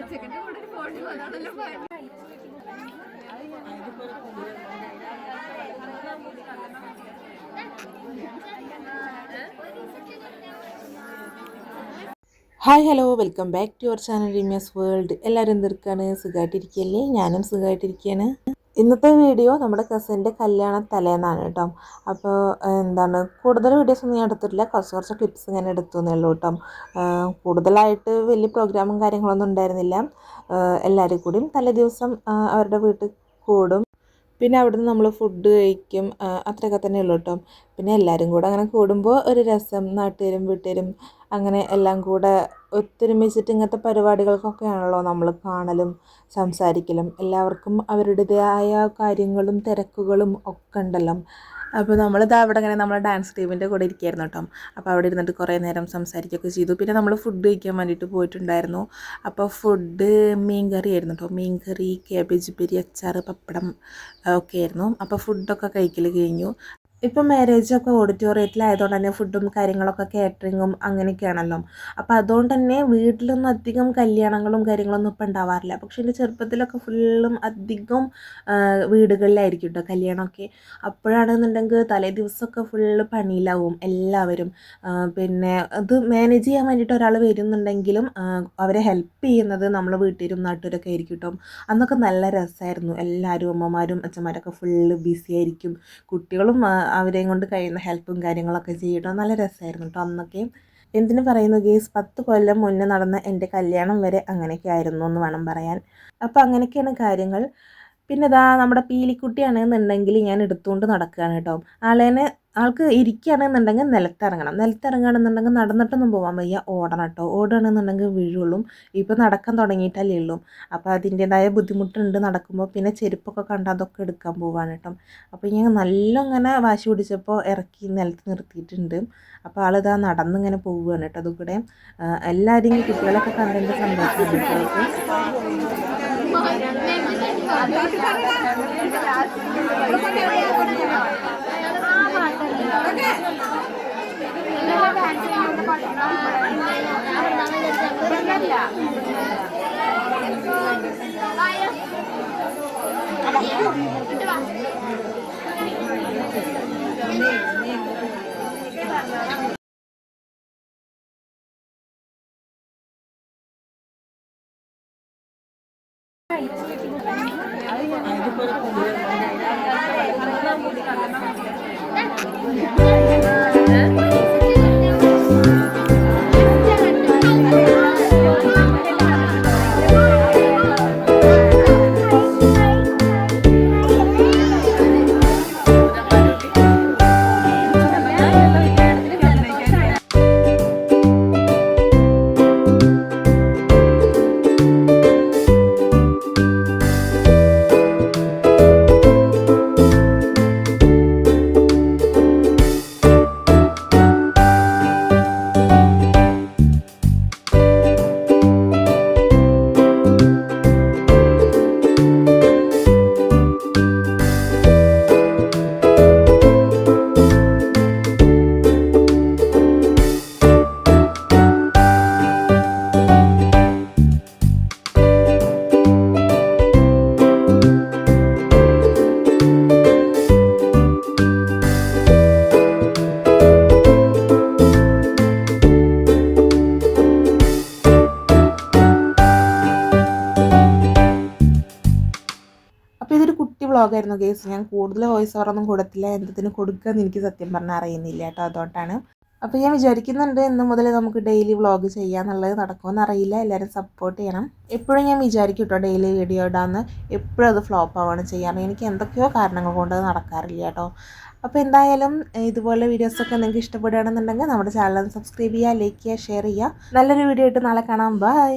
Hi hello welcome back to your channel Rimiya's world. എല്ലാവരും എന്തെടുക്കാണ്? സുഖമായിട്ടിരിക്കുകയല്ലേ? ഞാനും സുഖമായിട്ടിരിക്കുകയാണ്. ഇന്നത്തെ വീഡിയോ നമ്മുടെ കസിൻ്റെ കല്യാണ തലേന്നാണ് കേട്ടോ. അപ്പോൾ കൂടുതൽ വീഡിയോസ് ഒന്നും ഞാൻ എടുത്തിട്ടില്ല, കുറച്ച് ക്ലിപ്സ് ഞാൻ എടുത്തു എന്നേ ഉള്ളൂ കേട്ടോ. കൂടുതലായിട്ട് വലിയ പ്രോഗ്രാമും കാര്യങ്ങളൊന്നും ഉണ്ടായിരുന്നില്ല. എല്ലാവരും കൂടിയും തലേ ദിവസം അവരുടെ വീട്ടിൽ കൂടും, പിന്നെ അവിടുന്ന് നമ്മൾ ഫുഡ് കഴിക്കും, അത്രയൊക്കെ തന്നെ ഉള്ളൂ കേട്ടോ. പിന്നെ എല്ലാവരും കൂടെ അങ്ങനെ കൂടുമ്പോൾ ഒരു രസം, നാട്ടുകാരും വീട്ടുകാരും അങ്ങനെ എല്ലാം കൂടെ ഒത്തൊരുമിച്ചിട്ട് ഇങ്ങനത്തെ പരിപാടികൾക്കൊക്കെയാണല്ലോ നമ്മൾ കാണലും സംസാരിക്കലും. എല്ലാവർക്കും അവരുടേതായ കാര്യങ്ങളും തിരക്കുകളും ഒക്കെ ഉണ്ടല്ലോ. അപ്പോൾ നമ്മളിതാ അവിടെ ഇങ്ങനെ നമ്മളെ ഡാൻസ് ടീമിൻ്റെ കൂടെ ഇരിക്കുകയായിരുന്നു കേട്ടോ. അപ്പോൾ അവിടെ ഇരുന്നിട്ട് കുറേ നേരം സംസാരിക്കുകയൊക്കെ ചെയ്തു. പിന്നെ നമ്മൾ ഫുഡ് കഴിക്കാൻ വേണ്ടിയിട്ട് പോയിട്ടുണ്ടായിരുന്നു. അപ്പോൾ ഫുഡ് മീൻ കറി ആയിരുന്നു കേട്ടോ. മീൻ കറി, കാബേജ് ഉപ്പേരി, അച്ചാർ, പപ്പടം ഒക്കെ ആയിരുന്നു. അപ്പോൾ ഫുഡൊക്കെ കഴിക്കൽ കഴിഞ്ഞു. ഇപ്പം മാരേജൊക്കെ ഓഡിറ്റോറിയത്തിലായതുകൊണ്ട് തന്നെ ഫുഡും കാര്യങ്ങളൊക്കെ കാറ്ററിങ്ങും അങ്ങനെയൊക്കെയാണല്ലോ. അപ്പോൾ അതുകൊണ്ട് തന്നെ വീട്ടിലൊന്നും അധികം കല്യാണങ്ങളും കാര്യങ്ങളൊന്നും ഇപ്പം ഉണ്ടാവാറില്ല. പക്ഷേ എൻ്റെ ചെറുപ്പത്തിലൊക്കെ ഫുള്ളും അധികം വീടുകളിലായിരിക്കും കേട്ടോ കല്യാണമൊക്കെ. അപ്പോഴാണെന്നുണ്ടെങ്കിൽ തലേ ദിവസമൊക്കെ ഫുള്ള് പണിയിലാവും എല്ലാവരും. പിന്നെ അത് മാനേജ് ചെയ്യാൻ വേണ്ടിയിട്ട് ഒരാൾ വരുന്നുണ്ടെങ്കിലും അവരെ ഹെൽപ്പ് ചെയ്യുന്നത് നമ്മളെ വീട്ടിലും നാട്ടുകാരൊക്കെ ആയിരിക്കും കേട്ടോ. അന്നൊക്കെ നല്ല രസമായിരുന്നു. എല്ലാവരും അമ്മമാരും അച്ഛന്മാരൊക്കെ ഫുള്ള് ബിസി ആയിരിക്കും. കുട്ടികളും അവരെയും കൊണ്ട് കഴിയുന്ന ഹെൽപ്പും കാര്യങ്ങളൊക്കെ ചെയ്യട്ടോ. നല്ല രസമായിരുന്നു കേട്ടോ അന്നൊക്കെ. എന്തിനു പറയുന്നു ഗേസ്, 10 കൊല്ലം മുന്നേ നടന്ന എൻ്റെ കല്യാണം വരെ അങ്ങനെയൊക്കെ ആയിരുന്നു എന്ന് വേണം പറയാൻ. അപ്പോൾ അങ്ങനെയൊക്കെയാണ് കാര്യങ്ങൾ. പിന്നെ ഇതാ നമ്മുടെ പീലിക്കുട്ടിയാണെന്നുണ്ടെങ്കിൽ ഞാൻ എടുത്തുകൊണ്ട് നടക്കുകയാണ് കേട്ടോ. ആൾക്ക് ഇരിക്കുകയാണെന്നുണ്ടെങ്കിൽ നിലത്തിറങ്ങുകയാണെന്നുണ്ടെങ്കിൽ നടന്നിട്ടൊന്നും പോകാൻ വയ്യ, ഓടണം കേട്ടോ. ഓടുകയാണെന്നുണ്ടെങ്കിൽ വീഴുള്ളൂ. ഇപ്പോൾ നടക്കാൻ തുടങ്ങിയിട്ടല്ലേ ഉള്ളൂ. അപ്പോൾ അതിൻ്റേതായ ബുദ്ധിമുട്ടുണ്ട് നടക്കുമ്പോൾ. പിന്നെ ചെരുപ്പൊക്കെ കണ്ട് അതൊക്കെ എടുക്കാൻ പോവാണ് കേട്ടോ. അപ്പോൾ ഞാൻ നല്ല ഇങ്ങനെ വാശി പിടിച്ചപ്പോൾ ഇറക്കി നിലത്ത് നിർത്തിയിട്ടുണ്ട്. അപ്പോൾ ആളിതാ നടന്നിങ്ങനെ പോവുകയാണ് കേട്ടോ. അതുകൂടെ എല്ലാവരും കുട്ടികളൊക്കെ കണ്ടതിൻ്റെ സന്തോഷമാണ്. അപ്പോൾ ഇതൊരു കുട്ടി വ്ളോഗായിരുന്നു ഗേസ്. ഞാൻ കൂടുതൽ വോയിസ് ഓവറൊന്നും കൊടുത്തില്ല. എന്തിന് കൊടുക്കുകയെന്ന് എനിക്ക് സത്യം പറഞ്ഞാൽ അറിയുന്നില്ല കേട്ടോ. അതുകൊണ്ടാണ്. അപ്പോൾ ഞാൻ വിചാരിക്കുന്നുണ്ട് ഇന്ന് മുതൽ നമുക്ക് ഡെയിലി വ്ളോഗ് ചെയ്യാന്നുള്ളത്. നടക്കുമെന്ന് അറിയില്ല. എല്ലാവരും സപ്പോർട്ട് ചെയ്യണം. എപ്പോഴും ഞാൻ വിചാരിക്കും കേട്ടോ ഡെയിലി വീഡിയോ ഇടാമെന്ന്. എപ്പോഴും അത് ഫ്ലോപ്പ് ആവുകയാണ് ചെയ്യാറ്. എനിക്ക് എന്തൊക്കെയോ കാരണങ്ങൾ കൊണ്ട് അത് നടക്കാറില്ല കേട്ടോ. അപ്പോൾ എന്തായാലും ഇതുപോലെ വീഡിയോസൊക്കെ നിങ്ങൾക്ക് ഇഷ്ടപ്പെടുകയാണെന്നുണ്ടെങ്കിൽ നമ്മുടെ ചാനൽ സബ്സ്ക്രൈബ് ചെയ്യുക, ലൈക്ക് ചെയ്യുക, ഷെയർ ചെയ്യുക. നല്ലൊരു വീഡിയോ ആയിട്ട് നാളെ കാണാം. ബൈ.